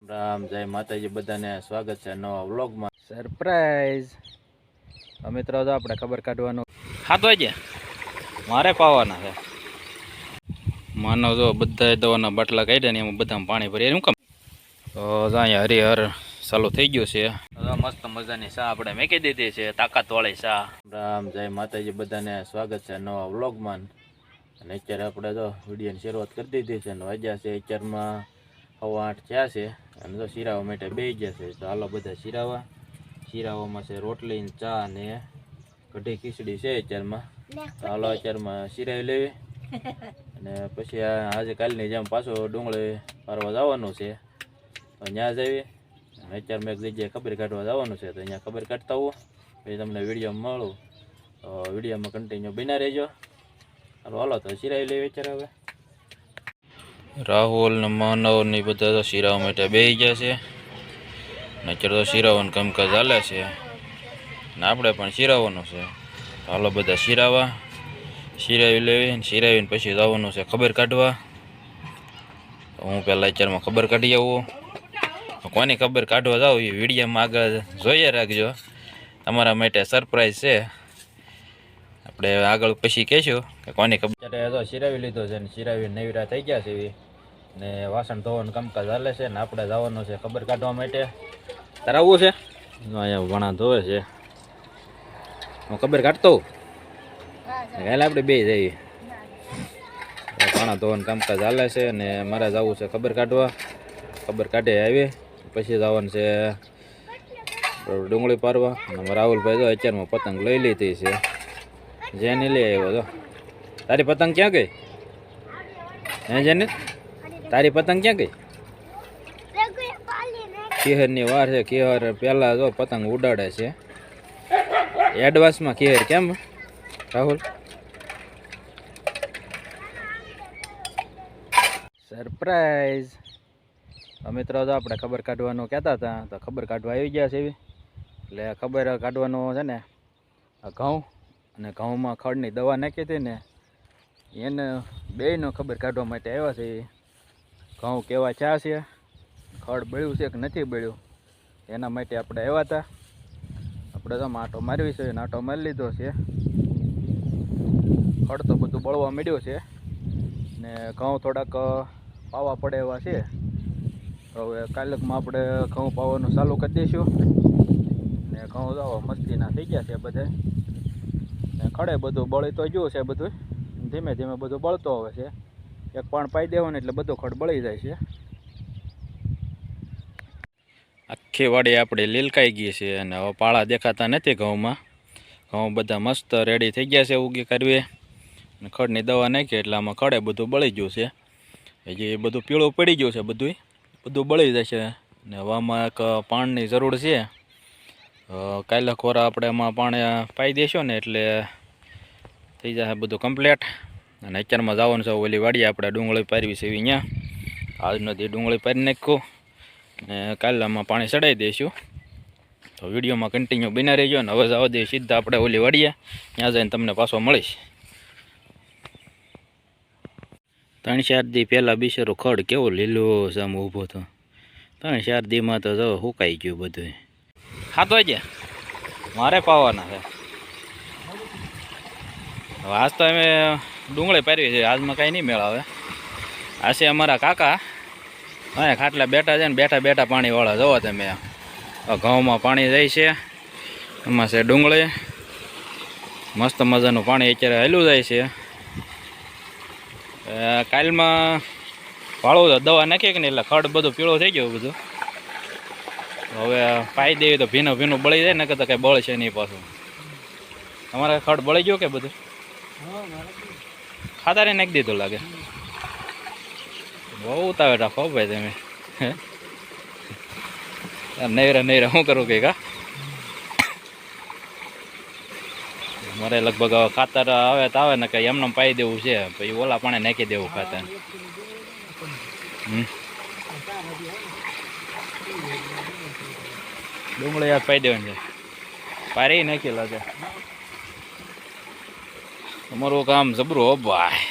રામ જય માતાજી બધાને સ્વાગત છે નવા વ્લોગમાં. સરપ્રાઈઝ મિત્રો તો આપણે ખબર કાઢવાનું 7 વાગે મારે પાવાના છે. માનવ જો બધા દવાના બાટલા કાઢ્યા ને એમાં બધામાં પાણી ભરી શું કામ તો અહીંયા હરિહર ચાલુ થઈ ગયું છે. મસ્ત મજાની ચા આપણે મેકી દીધી છે, તાકાતવાળી ચા. રામ જય માતાજી બધાને સ્વાગત છે નવા વ્લોગમાં. અને અત્યારે આપણે તો વિડીયોની શરૂઆત કરી દીધી છે અને વાગ્યા છે અત્યારમાં 8:15 થયા છે. અને તો શીરાવા માટે બેસી ગયા છે. તો હાલો બધા શીરાવામાં છે રોટલી ને ચા ને કઢી ખીચડી છે અત્યારમાં. તો હાલો અત્યારમાં શીરાવી લેવી અને પછી આજે કાલની જેમ પાછો ડુંગળી પારવા જવાનું છે. તો ત્યાં જઈએ અને અત્યારમાં એક જગ્યાએ ખબર કાઢવા જવાનું છે. તો અહીંયા ખબર કાઢતા હોઉં પછી તમને વિડીયોમાં મળું. તો વિડીયોમાં કન્ટિન્યુ બન્યા રહેજો. હાલો તો શીરાવી લેવી અત્યારે. હવે રાહુલ ને માનવ ને બધા તો શીરાવા માટે બેસી ગયા છે. અત્યારે તો શીરાવાનું કામકાજ ચાલે છે ને આપણે પણ શીરાવાનું છે. હાલો બધા શીરાવી લેવી, શીરાવીને પછી જવાનું છે ખબર કાઢવા. હું પહેલાં અત્યારમાં ખબર કાઢી આવું. કોની ખબર કાઢવા જાઉં એ વિડીયોમાં આગળ જોઈએ રાખજો. તમારા માટે સરપ્રાઈઝ છે. આપણે આગળ પછી કહેશું કે કોની ખબર. અત્યારે તો શીરાવી લીધો છે ને શીરાવી નવીરા થઈ ગયા છે ને વાસણ ધોવાનું કામકાજ ચાલે છે ને આપણે જવાનું છે ખબર કાઢવા માટે. તારે આવવું છે? અહીંયા વણા ધોવે છે. હું ખબર કાઢતો કાલે આપણે બે જઈએ. વણા ધોવાનું કામકાજ ચાલે છે ને મારે જવું છે ખબર કાઢવા. ખબર કાઢી આવી પછી જવાનું છે ડુંગળી પારવા. અને રાહુલભાઈ તો અત્યારમાં પતંગ લઈ લીધી છે. જેને લઈ આવ્યો તો. તારી પતંગ ક્યાં ગઈ? હે જેને તારી પતંગ ક્યાં ગઈ? કેહરની વાર છે. કેહર પહેલા જો પતંગ ઉડાડે છે એડવાન્સમાં. કેહર કેમ રાહુલ? સરપ્રાઈઝ મિત્રો તો આપણે ખબર કાઢવાનું કહેતા હતા તો ખબર કાઢવા આવી ગયા છે. એટલે ખબર કાઢવાનું છે ને આ ઘઉં અને ઘઉંમાં ખડની દવા નાખી હતી ને એને બેયનો ખબર કાઢવા માટે આવ્યા છે. ઘઉં કેવા ચા છે, ખડ બળ્યું છે કે નથી બળ્યું એના માટે આપણે આવ્યા હતા. આપણે તો આંટો મારવી છે, આંટો મારી લીધો છે. ખડ તો બધું બળવા મળ્યું છે ને ઘઉં થોડાક પાવા પડે એવા છે. તો હવે કાલકમાં આપણે ઘઉં પાવાનું ચાલુ કરી દઈશું. ને ઘઉં તો મસ્તીના થઈ ગયા છે બધા. ને ખડે બધું બળી તો ગયું છે. બધું ધીમે ધીમે બધું બળતો આવે છે. એક પણ પાઈ દેવાનું એટલે બધું ખડ બળી જાય છે. આખી વાડી આપણે લીલકાઈ ગઈ છે અને હવે પાળા દેખાતા નથી ઘઉંમાં. ઘઉં બધા મસ્ત રેડી થઈ ગયા છે ઉગી કરવી. અને ખડની દવા નાખી એટલે આમાં ખડે બધું બળી ગયું છે. હજી બધું પીળું પડી ગયું છે. બધું બળી જાય છે. ને હવામાં એક પાણીની જરૂર છે. કાલે ખોરા આપણે એમાં પાણી પાઈ દઈશું ને એટલે થઈ જશે બધું કમ્પ્લીટ. અને અત્યારમાં જવાનું છે ઓલી વાડીએ આપણે ડુંગળી પારવી છે અહીંયા. આજનો દી ડુંગળી પારી નાખ્યું ને કાલે આમાં પાણી ચડાવી દઈશું. તો વિડીયોમાં કન્ટિન્યુ બના રહેજો. ને હવે જવા દઈએ સીધા આપણે ઓલી વાડીએ. ત્યાં જઈને તમને પાછો મળીશ. 3-4 દી પહેલાં બિચારો ખડ કેવો લીલો સામ ઊભો હતો. 3-4 દીમાં તો જો સુકાઈ ગયું બધું. 7 વાગે મારે પાવાના છે. હવે આજ તો અમે ડુંગળી પારવી છે. આજમાં કાંઈ નહીં મેળ આવે. આ છે અમારા કાકા. હા ખાટલા બેઠા છે ને બેઠા પાણીવાળા જવો તમે. ઘઉંમાં પાણી જાય છે. એમાં છે ડુંગળી. મસ્ત મજાનું પાણી અત્યારે હાલ્યું જાય છે. કાલમાં વાળું દવા નાખીએ કે નહીં એટલે ખડ બધું પીળો થઈ ગયો બધું. હવે પાઈ દેવી તો ભીનું બળી જાય ને કે તો કંઈ બળ છે નહીં પાછું. તમારે ખડ બળી ગયો કે બધું? ખાતારે નાખી દીધું લાગે. બહુ ઉતાવે રાખો ભાઈ તમે. નૈરા શું કરું કંઈક? મારે લગભગ હવે ખાતર આવે તો આવે ને કંઈ એમને પાઈ દેવું છે. પછી ઓલા પાણી નાખી દેવું ખાતર. ડુંગળી યાદ પાઈ દેવાની છે. પારી નાખી લાગે. તમારું કામ જબરું હો ભાઈ.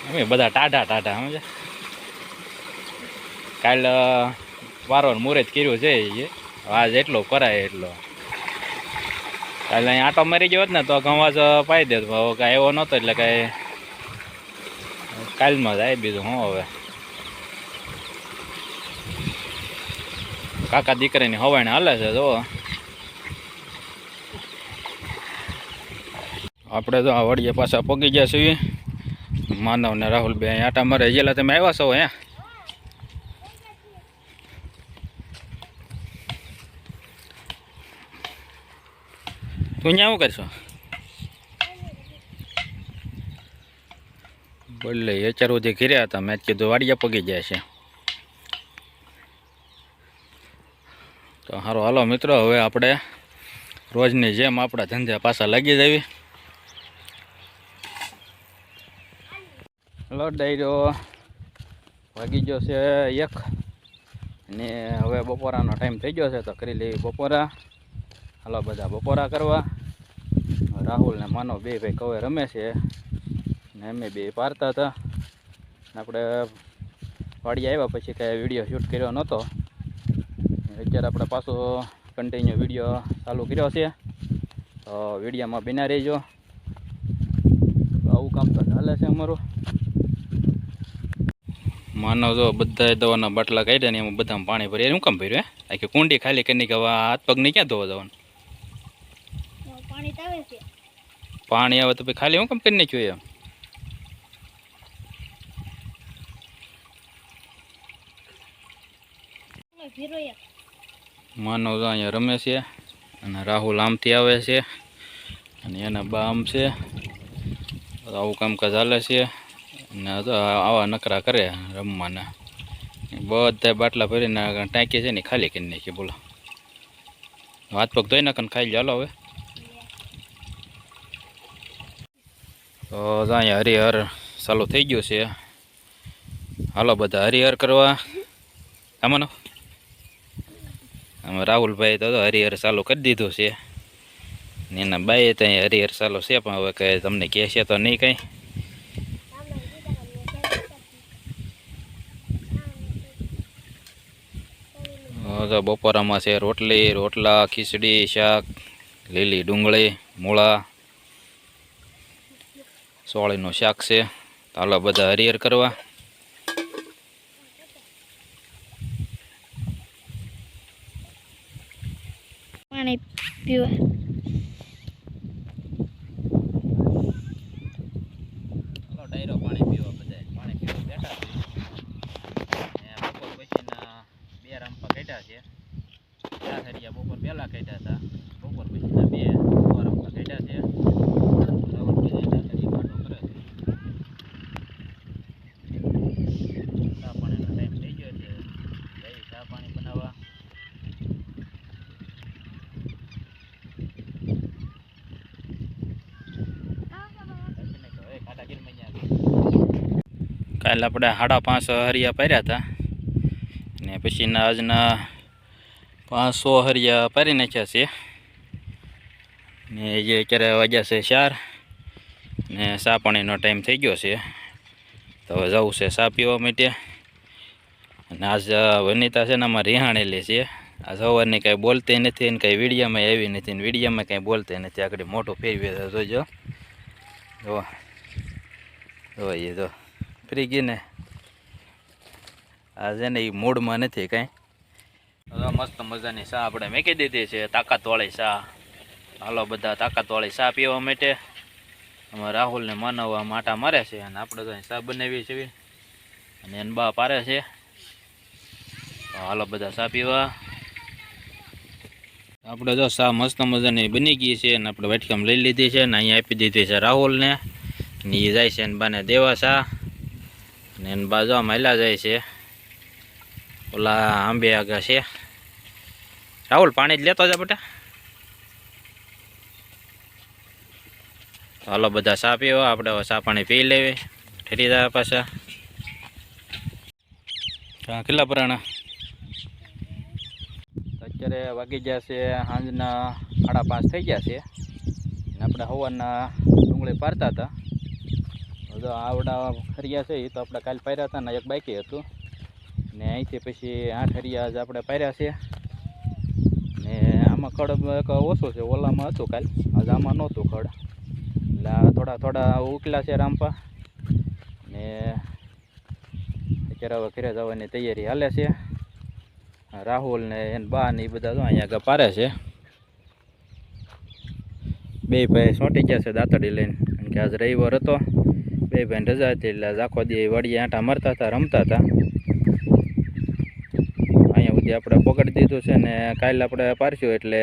અમે બધા ટાઢા સમજે. કાલ વારો મુહૂર્ત કર્યું છે એ આજ એટલો કરાય એટલો. કાલે અહીં આટો મારી ગયો હોત ને તો ઘઉં પાઈ દેત, હવે કાંઈ એવો નહોતો એટલે કાંઈ કાલમાં જાય બીજું હું હવે. કાકા દીકરીની હવાઈને હાલે છે જો. આપણે તો આ વડીએ પાછા પગી ગયા છીએ. માનવ ને રાહુલ બે અહીં આટા મારે ગયેલા. તમે આવ્યા છો અહીંયા? તું અહીંયા શું કરશો? બોલે એચાર સુધી ઘીર્યા હતા, મેં કીધું વાડિયા પગી જાય છે. તો સારું હાલો મિત્રો, હવે આપણે રોજની જેમ આપણા ધંધા પાછા લાગી જવી. હલો ડાયરો વાગી ગયો છે 1 અને હવે બપોરાનો ટાઈમ થઈ ગયો છે તો કરી લેવી બપોરા. હાલો બધા બપોરા કરવા. રાહુલ ને માનવ બે ભાઈ કવે રમે છે ને અમે બે પારતા હતા. આપણે વાડી આવ્યા પછી કાંઈ વિડીયો શૂટ કર્યો નહોતો. અત્યારે આપણે પાછો કન્ટિન્યુ વિડીયો ચાલુ કર્યો છે તો વિડીયોમાં બિના રહેજો. આવું કામ તો ચાલે છે અમારું. માનવ જો બધા દવાના બાટલા કાઢ્યા ને એમાં બધામાં પાણી ભરી. શું કામ ભર્યું? આખી કુંડી ખાલી કરીને કે હાથ પગને ક્યાં ધોવા જવાનું? પાણી આવે તો પછી ખાલી શું કામ કરી નાખ્યું એમ? માનવ તો અહીંયા રમે છે અને રાહુલ આમથી આવે છે અને એના બા આમ છે. આવું કામકાજ ચાલે છે અને આવા નકરા કરે રમવાના. બધા બાટલા ભરીને ટાંકી છે ને ખાલી કરી નાખી. બોલો હાથ પગ ધોઈ નાખે ખાઈ લો. હાલો હવે તો અહીંયા હરિહર ચાલુ થઈ ગયું છે. હાલો બધા હરિહર કરવા. આમાંનો આમાં રાહુલભાઈ તો હરિહર ચાલુ કરી દીધું છે. એના બાઈએ ત્યાં હરિહર ચાલુ છે પણ હવે કંઈ તમને કહે છે તો નહીં કંઈ. તો બપોરામાં છે રોટલી, રોટલા, ખીચડી, શાક, લીલી ડુંગળી, મૂળા, સોળીનું શાક છે. હાલો બધા હરિહર કરવા. પાણી પીવા ડાયરો પાણી પીવા બધા પાણી પીવા બેઠા છે. બપોર પછીના 2 રામપા કાઢ્યા છે. 4 હરિયા બપોર પહેલાં કાઢ્યા હતા. બપોર પછીના 2 રામપા કાઢ્યા છે. ચા પાણીનો ટાઈમ થઈ ગયો છે. જઈ ચા પાણી બનાવવા. કાલે આપણે 5.5 હરિયા પાર્યા હતા ને પછીના આજના 500 હરિયા પારી નાખ્યા છે ને જે અત્યારે વાગ્યા છે 4 ને ચા પાણીનો ટાઈમ થઈ ગયો છે તો હવે જવું છે ચા પીવા માટે. અને આજ વનિતા છે ને અમારે રિહાણેલી છે. આ સવારની કાંઈ બોલતી નથી ને કાંઈ વિડીયામાં આવી નથી ને વિડીયામાં કાંઈ બોલતી નથી. આગળ મોટું ફેરવી જોજો. જોઈએ જો ફ્રી ગઈ ને આ છે ને એ મૂડમાં નથી કાંઈ. મસ્ત મજાની ચા આપણે મેકી દીધી છે, તાકાતવાળી ચા. હાલો બધા તાકાતવાળી ચા પીવા માટે. આમાં રાહુલને માનવવા માટા મારે છે અને આપણે તો ચા બનાવીએ છીએ અને એને બા પારે છે. હાલો બધા ચા પીવા. આપણે જો ચા મસ્ત મજાની બની ગઈ છે અને આપણે વાટકામાં લઈ લીધી છે ને અહીંયા આપી દીધી છે રાહુલને. ને એ જાય છે એને બાને દેવા ચા ને એને બા જો મહિલા જાય છે ઓલા આંબે આગળ છે. રાહુલ પાણી જ લેતો જા બેટા. હાલો બધા ચા પીવા. આપણે ચા પાણી પી લેવી. ઠરી જાય પાછા. કેટલા પરાણા? અત્યારે વાગી ગયા છે સાંજના 5:30 થઈ ગયા છે. આપણે સવારના ડુંગળી પારતા હતા. જો આવડા ખરિયા છે એ તો આપણે કાલે પાર્યા હતા ને એક બાકી હતું. ને અહીંથી પછી 8 હરિયા જ આપણે પાર્યા છે. ને આમાં ખડ એક ઓછો છે, ઓલામાં હતું કાલ, આજ આમાં નહોતું ખડ, એટલે આ થોડા થોડા ઉકલા છે રામપા. ને અત્યારે હવે ઘરે જવાની તૈયારી હાલે છે. રાહુલ ને એને બા ને એ બધા જો અહીંયા આગળ પારે છે. બે ભાઈ સોંટી ગયા છે દાંતડી લઈને, કારણ કે આજ રવિવાર હતો, બે ભાઈને રજા હતી, એટલે આજ આખો દી વાડીએ આંટા મારતા હતા, રમતા હતા. અહીંયા સુધી આપણે પકડી દીધું છે ને કાલે આપણે પારશું એટલે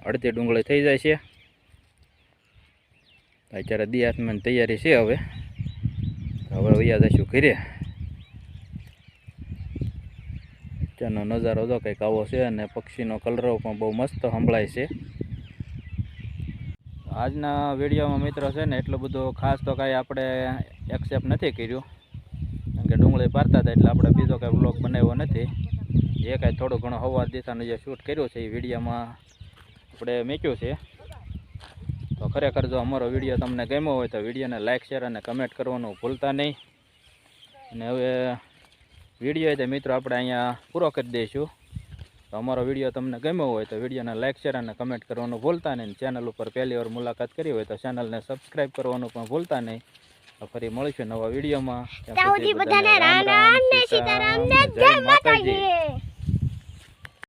અડધી ડુંગળી થઈ જાય છે. અત્યારે દી આત્માની તૈયારી છે. હવે વૈયા જઈશું ઘરે. ત્યાંનો નજારો જો કંઈક આવો છે અને પક્ષીનો કલરવ પણ બહુ મસ્ત સંભળાય છે. આજના વિડીયોમાં મિત્રો છે ને એટલું બધું ખાસ તો કાંઈ આપણે એક્સેપ્ટ નથી કર્યું, કારણ કે ડુંગળી પારતા હતા એટલે આપણે બીજો કાંઈ વ્લોગ બનાવ્યો નથી. જે કાંઈ થોડું ઘણું હવાર દિશાનું જે શૂટ કર્યું છે એ વિડીયોમાં આપણે મૂક્યું છે. તો ખરેખર જો અમારો વિડીયો તમને ગમ્યો હોય તો વિડીયોને લાઇક શેર અને કમેન્ટ કરવાનું ભૂલતા નહીં. અને હવે વિડીયો તે મિત્રો આપણે અહીંયા પૂરો કરી દઈશું. તો અમારો વિડીયો તમને ગમ્યો હોય તો વિડીયોને લાઇક શેર અને કમેન્ટ કરવાનું ભૂલતા નહીં. ચેનલ ઉપર પહેલી વાર મુલાકાત કરી હોય તો ચેનલને સબસ્ક્રાઈબ કરવાનું પણ ભૂલતા નહીં. તો ફરી મળીશું નવા વિડીયોમાં. ત્યાં સુધી બધાને રામ રામ ને સીતારામ ને જય માતાજી.